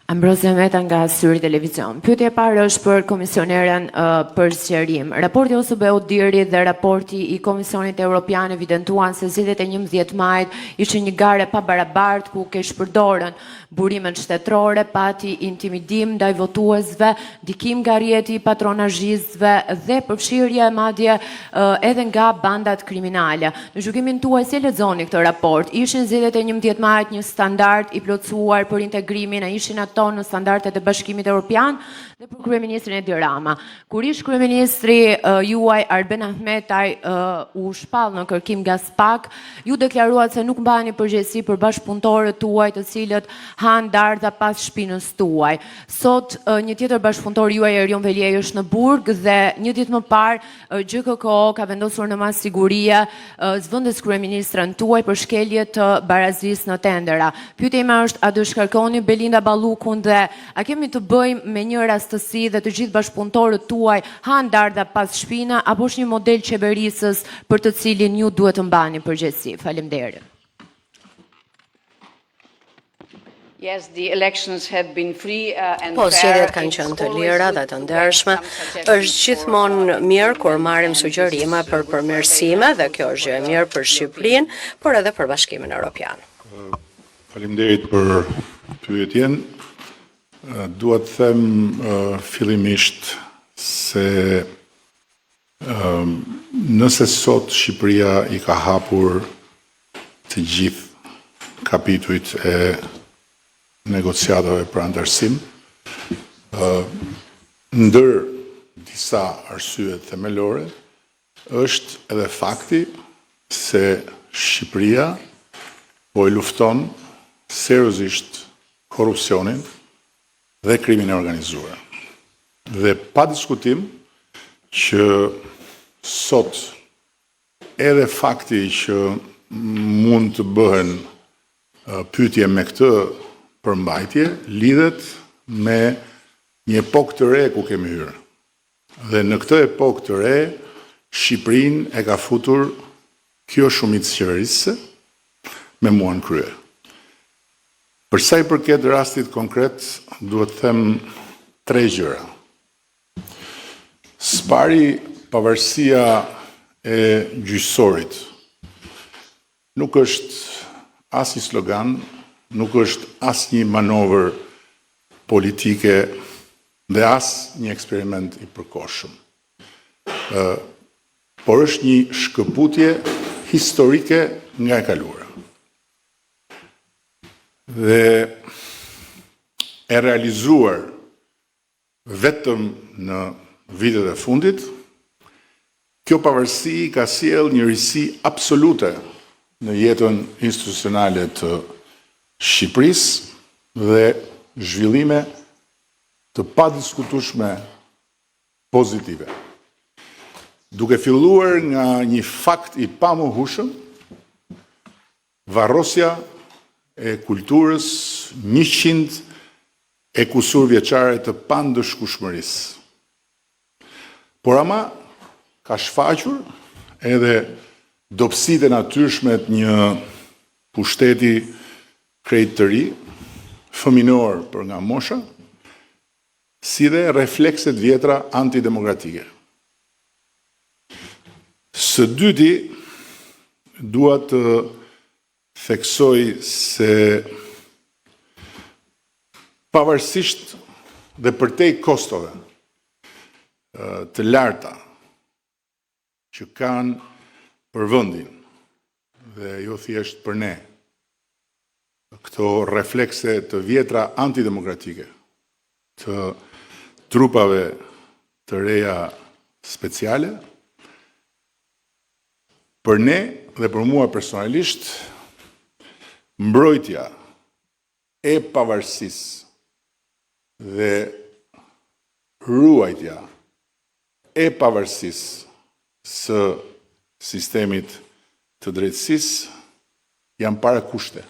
Ambrozia Meta nga Syri Televizion. Pyetja e parë është për komisioneren për sqarim. Raporti OSBE Diri dhe raporti i Komisionit Evropian evidentuan se zgjedhjet e 11 majit ishin një ngjarje pa barabartë ku keq përdorën burimet shtetërore, pati intimidim ndaj votuesve, ndikim nga rrjeti i patronazhistëve dhe përfshirje madje edhe nga bandat kriminale. Në gjykimin tuaj si lexoni këtë raport? Ishin zgjedhjet e 11 majit një standard i plotësuar për integrimin, a ishin ato në standardet e Bashkimit Evropian? Dhe për kryeministrin Edi Rama. Kur ish kryeministri juaj Arben Ahmetaj u shpall në kërkim nga SPAK, ju deklaruat se nuk mbani përgjegjësi për bashkëpunëtorët tuaj të cilët han dardha pas shpinës tuaj. Sot një tjetër bashkëpunëtor juaj Erion Veliaj është në Burg dhe një ditë më parë GKK ka vendosur në mas sigurie zvendës kryeministrën tuaj për shkelje të barazisë në tendera. Pyetja ime është, a do shkarkoni Belinda Ballukun dhe a kemi të bëjmë me një rastësi dhe të gjithë bashkëpunëtorët tuaj han dardha pas shpina, apo është një model qeverisës për të cilin ju duhet të mbani përgjegjësi? Faleminderit. Yes, the elections have been free and Po, zgjedhjet kanë qenë të lira dhe të ndershme. Është gjithmonë mirë kur marrim sugjerime për përmirësime dhe kjo është gjë e mirë për Shqipërinë, por edhe për Bashkimin Evropian. Faleminderit për pyetjen. Dua të them fillimisht se nëse sot Shqipëria i ka hapur të gjithë kapitujt e negociatave për antarësim, ndër disa arsye themelore, është edhe fakti se Shqipëria po e lufton seriozisht korrupsionin dhe krimin e organizuar. Dhe pa diskutim që sot edhe fakti që mund të bëhen pyetje me këtë përmbajtje lidhet me një epokë të re ku kemi hyrë. Dhe në këtë epokë të re, Shqipërinë e ka futur kjo shumicë qeverisëse me mua në krye. Për sa i përket rastit konkret, duhet të them 3 gjëra. Spari, pavarësia e gjyqësorit nuk është as një slogan, nuk është as një manovër politike dhe as një eksperiment i përkohshëm. Por është një shkëputje historike nga e kaluara. Dhe e realizuar vetëm në vitet e fundit, kjo pavarësi ka sjell një risi absolute në jetën institucionale të Shqipërisë dhe zhvillime të padiskutueshme pozitive. Duke filluar nga një fakt i pamohueshëm, varrosja e kulturës 100 e kusur vjeçare të pandëshkueshmërisë. Por ama ka shfaqur edhe dobësitë e natyrshme të një pushteti krejt të ri, fëminor për nga mosha, si dhe reflekset vjetra antidemokratike. Së dyti, dua të theksoj se pavarësisht dhe përtej kostove të larta që kanë për vendin dhe jo thjesht për ne, këto reflekse të vjetra antidemokratike, të trupave të reja speciale, për ne dhe për mua personalisht, mbrojtja e pavarësisë dhe ruajtja e pavarësisë së sistemit të drejtësisë janë para kushte.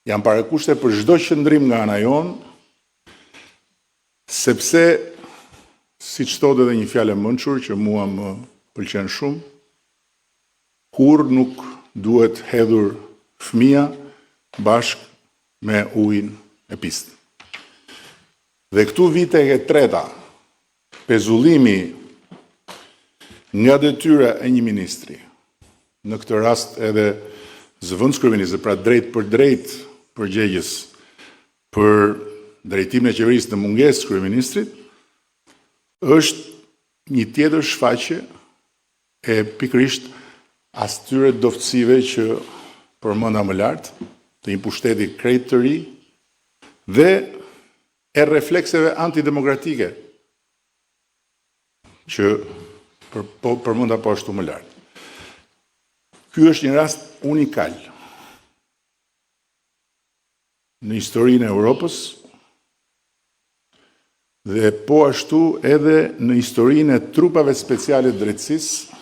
Janë para kushte për çdo qëndrim nga ana jonë, sepse, siç thotë edhe një fjalë e mençur që mua më pëlqen shumë, kur nuk duhet hedhur fëmia bashkë me ujin e pistën. Dhe këtu vite e treta, pezullimi nga detyra e një ministri, në këtë rast edhe zëvendës kryeministrit, pra drejt për drejt përgjegjës për drejtimin e qeverisë në mungesë kryeministrit, është një tjetër shfaqje e pikërisht astyre doftësive që përmenda më lart, të një pushteti krejt të ri dhe e reflekseve antidemokratike që përmenda po ashtu më lart. Ky është një rast unikal në historinë e Europës dhe po ashtu edhe në historinë e trupave speciale të drejtësisë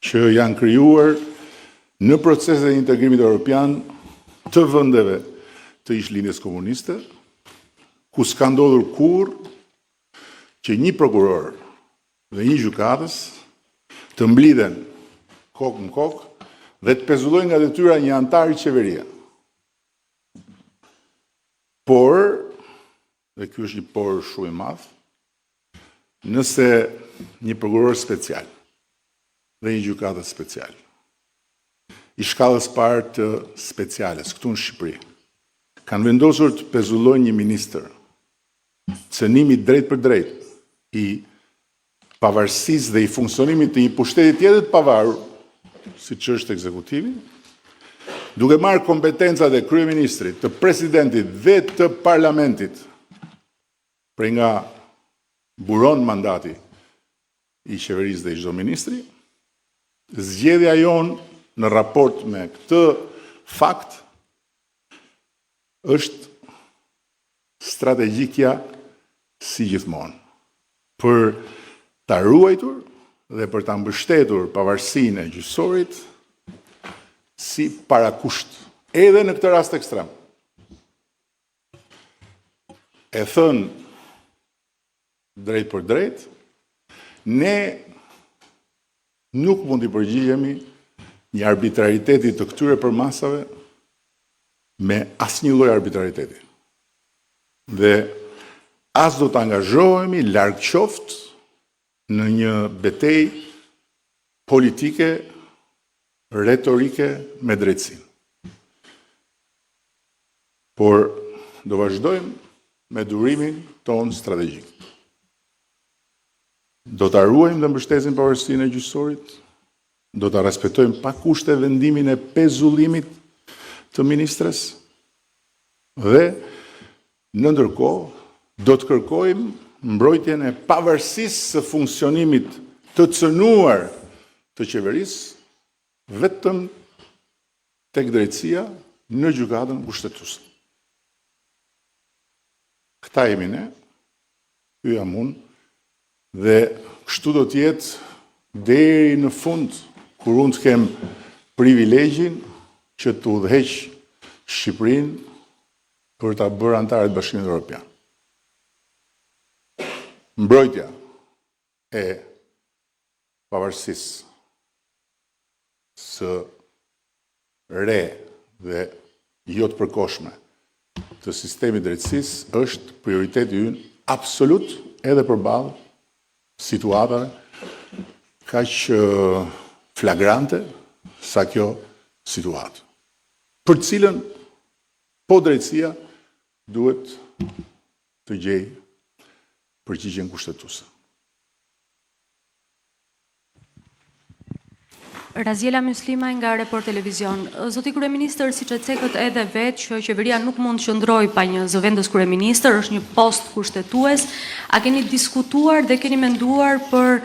që janë krijuar në proceset e integrimit evropian të vendeve të ish-lindjes komuniste, ku s'ka ndodhur kurrë që një prokuror dhe një gjykatës të mblidhen kokë në kokë dhe të pezullojnë nga detyra një antar i qeveria. Por, dhe ky është një por shumë i madh, nëse një prokuror special dhe një gjykatës special i shkallës parë të speciales këtu në Shqipëri kanë vendosur të pezullojnë një ministër cënimi drejt për drejt i pavarësisë dhe i funksionimit të një pushteti tjetër të pavarur, siç është ekzekutivi, duke marrë kompetencat e kryeministrit, të presidentit dhe të parlamentit, prej nga buron mandati i qeverisë dhe i çdo ministri, zgjedhja jonë në raport me këtë fakt është strategjikja si gjithmonë për ta ruajtur dhe për ta mbështetur pavarësinë e gjyqësorit si parakusht, edhe në këtë rast ekstrem. E thënë drejt për drejt, ne nuk mund t'i përgjigjemi një arbitrariteti të këtyre përmasave me asnjë lloj arbitrariteti. Dhe as do të angazhohemi larg qoftë në një betejë politike, retorike me drejtësinë. Por do vazhdojmë me durimin ton strategjik. Do ta ruajmë dhe mbështesim pavarësinë e gjyqësorit, do ta respektojmë pa kushte vendimin e pezullimit të ministres dhe në ndërkohë do të kërkojmë mbrojtjen e pavarësisë së funksionimit të cënuar të qeverisë vetëm tek drejtësia në gjykatën kushtetuese. Këta jemi ne, ky jam unë, dhe kështu do të jetë deri në fund, kur unë të kem privilegjin që të udhëheq Shqipërinë për ta bërë anëtare të Bashkimit Evropian. Mbrojtja e pavarësisë së re dhe jo të përkohshme të sistemit drejtësisë është prioriteti ynë absolut edhe përballë situatave kaq flagrante sa kjo situatë, për të cilën po drejtësia duhet të gjejë përgjigjen kushtetuese. Raziela Myslimaj nga Report Televizion. Zoti kryeministër, siç e cekët edhe vetë që qeveria nuk mund të qëndrojë pa një zëvendës kryeministër, është një post kushtetues. A keni diskutuar dhe keni menduar për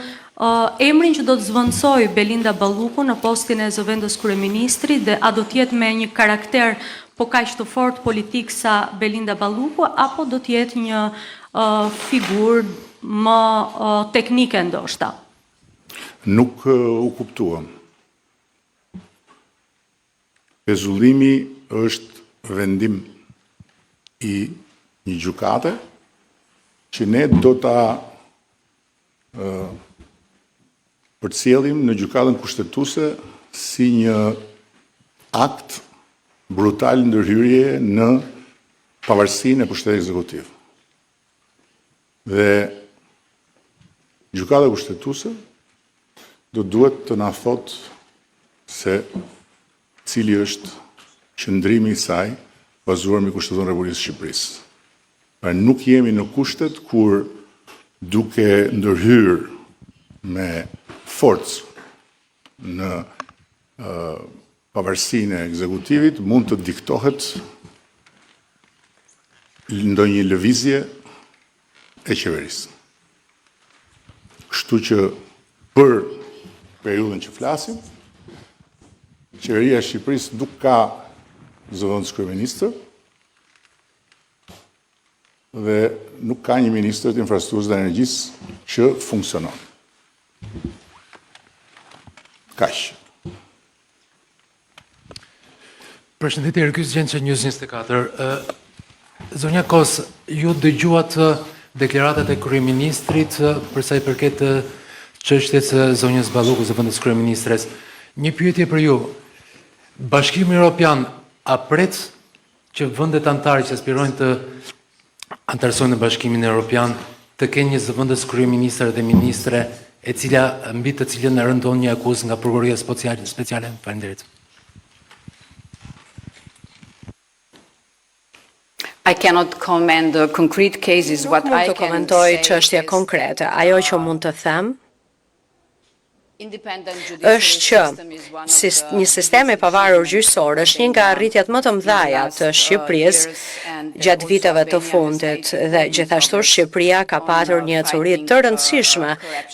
emrin që do të zvendësoj Belinda Balluku në postin e zëvendës kryeministrit dhe a do të jetë me një karakter po kaq të fortë politik sa Belinda Balluku apo do të jetë një figurë më teknike ndoshta? Nuk u kuptuam. Pezullimi është vendim i një gjykate që ne do ta përcjellim në gjykatën kushtetuese si një akt brutal ndërhyrje në pavarësinë e pushtetit ekzekutiv. Dhe gjykata kushtetuese duhet të na thotë se cili është qëndrimi i saj bazuar mbi Kushtetunë e Republikës së Shqipërisë. Pra nuk jemi në kushtet kur duke ndërhyrë me forcë në pavarësinë e ekzekutivit mund të diktohet ndonjë lëvizje e qeverisë. Kështu që për periudhën që flasim, qeveria e Shqipërisë nuk ka zëvendës kryeministër dhe nuk ka një ministër të infrastrukturës dhe energjisë që funksionon. Kaq. Përshëndetje, Ergjys Gjençe, News 24. Zonja Kos, ju dëgjuat deklaratat e kryeministrit për sa i përket çështjes së zonjës Balloku, zëvendës kryeministres. Një pyetje për ju. Bashkimi Evropian a pret që vendet anëtare që aspirojnë të anëtarësojnë në Bashkimin Evropian të kenë një zëvendës kryeministër dhe ministre e cila mbi të cilën e rëndon një akuzë nga prokuroria speciale? Faleminderit. I cannot comment the concrete cases. What Nuk mund I të can komentoj say çështje is konkrete. Ajo që mund të them independent judicial është që system is one of një sistem i pavarur gjyqësor është një nga arritjet më të mëdha të Shqipërisë gjatë viteve të fundit dhe gjithashtu Shqipëria ka patur një ecuri të rëndësishme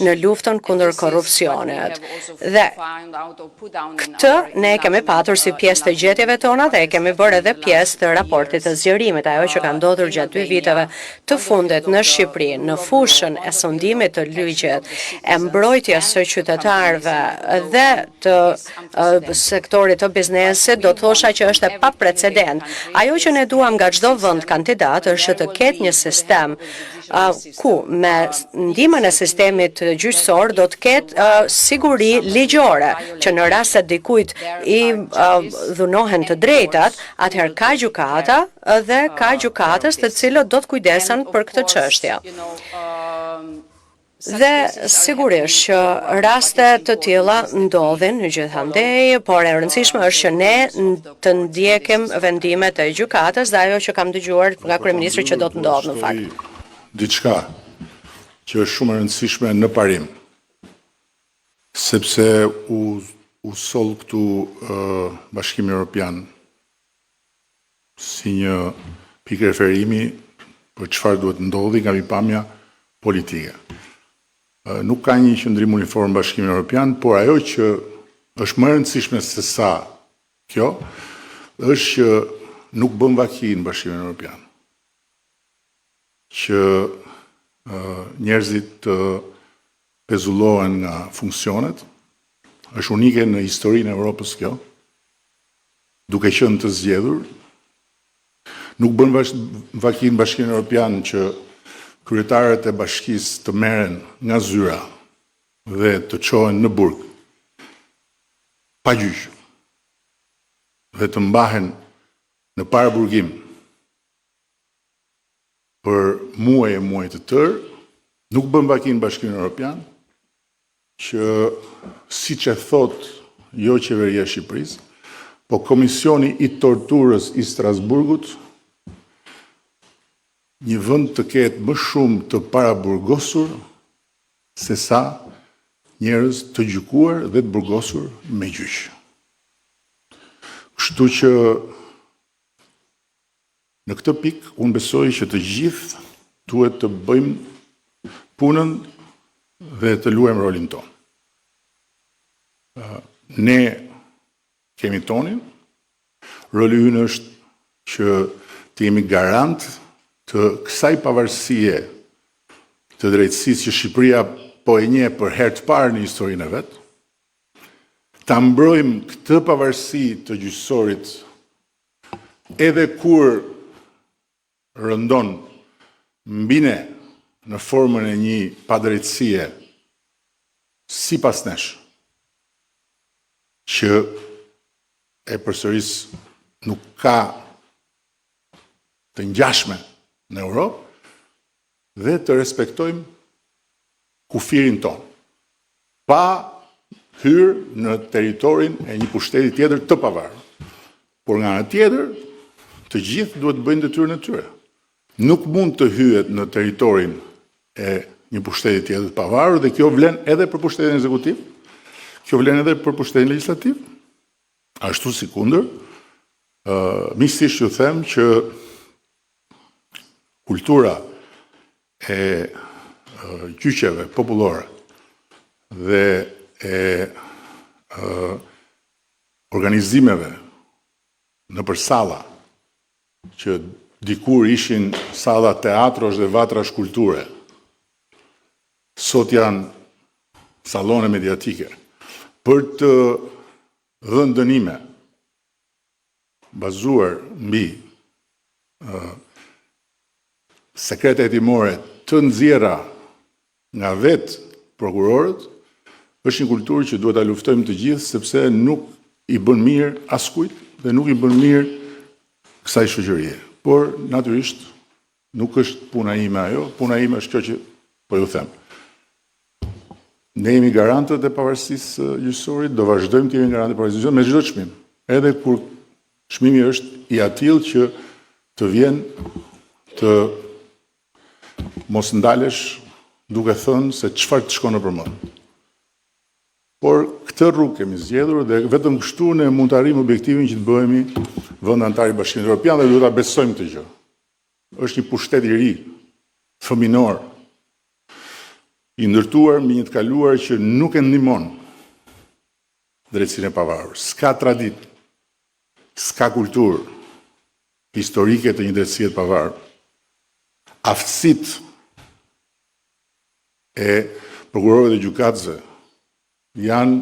në luftën kundër korrupsionit. Dhe këtë ne e kemi patur si pjesë të gjetjeve tona dhe e kemi bërë edhe pjesë të raportit të zgjerimit, ajo që ka ndodhur gjatë 2 viteve të fundit në Shqipëri në fushën e sondimit të ligjit, e mbrojtjes së qytetarëve dhe të sektorit të biznesit, do thosha që është e paprecedent. Ajo që ne duam nga çdo vend kandidat është të ketë një sistem ku me ndihmën e sistemit gjyqësor do të ketë siguri ligjore, që në rast se dikujt i dhunohen të drejtat, atëherë ka gjykata dhe ka gjykatës të cilët do të kujdesen për këtë çështje. Dhe sigurisht që raste të tilla ndodhin gjithandej, por e rëndësishme është që ne të ndjekim vendimet e gjykatës dhe ajo që kam dëgjuar nga kryeministri që do të ndodhë në fakt. Diçka që është shumë e rëndësishme në parim, sepse u soll këtu Bashkimi Evropian si një pikë referimi për çfarë duhet ndodhi nga pikpamja politike. Nuk ka një qëndrim uniform Bashkimi Evropian, por ajo që është më e rëndësishme se sa kjo, është që nuk bën vaki në Bashkimin Evropian. Që njerëzit të pezullohen nga funksionet, është unike në historinë e Evropës kjo, duke qenë të zgjedhur. Nuk bën vaki në Bashkimin Evropian që kryetarët e bashkisë të merren nga zyra dhe të çohen në burg pa gjyq dhe të mbahen në paraburgim për muaj të tërë, nuk bën vaki në Bashkimin Evropian që siç e thot jo qeveria e Shqipërisë, po Komisioni i Torturës i Strasburgut, një vend të ketë më shumë të paraburgosur se sa njerëz të gjykuar dhe të burgosur me gjyq. Kështu që në këtë pikë unë besoj që të gjithë duhet të bëjmë punën dhe të luajmë rolin tonë. Ne kemi tonin, roli ynë është që të jemi garant të kësaj pavarësie të drejtësisë që Shqipëria po e njeh për herë të parë në historinë e vet, ta mbrojmë këtë pavarësi të gjyqësorit edhe kur rëndon mbi ne në formën e një padrejtësie sipas nesh, që e përsëris nuk ka të ngjashme në Europë dhe të respektojmë kufirin ton, pa hyrë në teritorin e një pushteti tjetër të pavarur. Por nga ana tjetër, të gjithë duhet të bëjnë detyrën e tyre. Nuk mund të hyhet në teritorin e një pushteti tjetër të pavarur dhe kjo vlen edhe për pushtetin ekzekutiv, kjo vlen edhe për pushtetin legjislativ. Ashtu si kundër, miqësisht ju them që kultura e gjyqeve popullore dhe e organizimeve në për salla që dikur ishin salla teatrosh dhe vatrash kulture, sot janë sallone mediatike, për të dhënë dënime bazuar mbi sekrete hetimore të nxjerra nga vetë prokurorët, është një kulturë që duhet ta luftojmë të gjithë, sepse nuk i bën mirë askujt dhe nuk i bën mirë kësaj shoqërie. Por, natyrisht, nuk është puna ime ajo, puna ime është kjo që po ju them. Ne jemi garantët e pavarësisë gjyqësorit, do vazhdojmë të jemi garantët e pavarësisë gjyqësorit me çdo çmim, edhe kur çmimi është i atill që të vjen të mos ndalesh duke thënë se çfarë të shkon në përmend. Por këtë rrugë kemi zgjedhur dhe vetëm kështu ne mund të arrijmë objektivin që të bëhemi vend antar i Bashkimit Evropian dhe duhet ta besojmë këtë gjë. Është një pushtet i ri, fëminor, i ndërtuar mbi një të kaluar që nuk e ndihmon drejtsinë e pavarur. S'ka traditë, s'ka kulturë historike të një drejtësie të pavarur. Aftësitë e prokurorëve dhe gjykatësve janë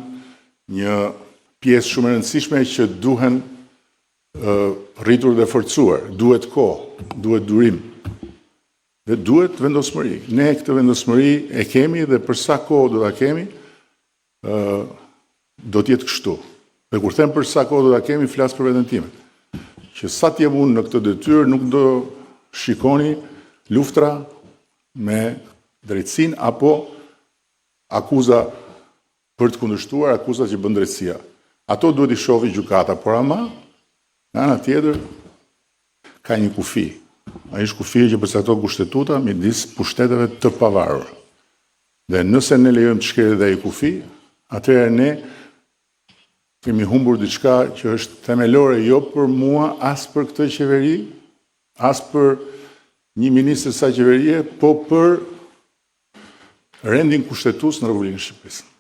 një pjesë shumë e rëndësishme që duhen rritur dhe forcuar. Duhet kohë, duhet durim dhe duhet vendosmëri. Ne këtë vendosmëri e kemi dhe për sa kohë do ta kemi, do të jetë kështu. Dhe kur them për sa kohë do ta kemi, flas për veten time. Që sa të jem unë në këtë detyrë nuk do shikoni luftra me drejtësinë apo akuza për të kundërshtuar, akuza që bën drejtësia. Ato duhet i shohë gjykata, por ama nga ana tjetër ka një kufi. Ai është kufia që përcakton kushtetuta midis pushteteve të pavarura. Dhe nëse ne lejojmë të shkelë dhe ai kufi, atëherë ne kemi humbur diçka që është themelore jo për mua, as për këtë qeveri, as për një ministër sa qeverie, po për rendin kushtetues në Republikën e Shqipërisë.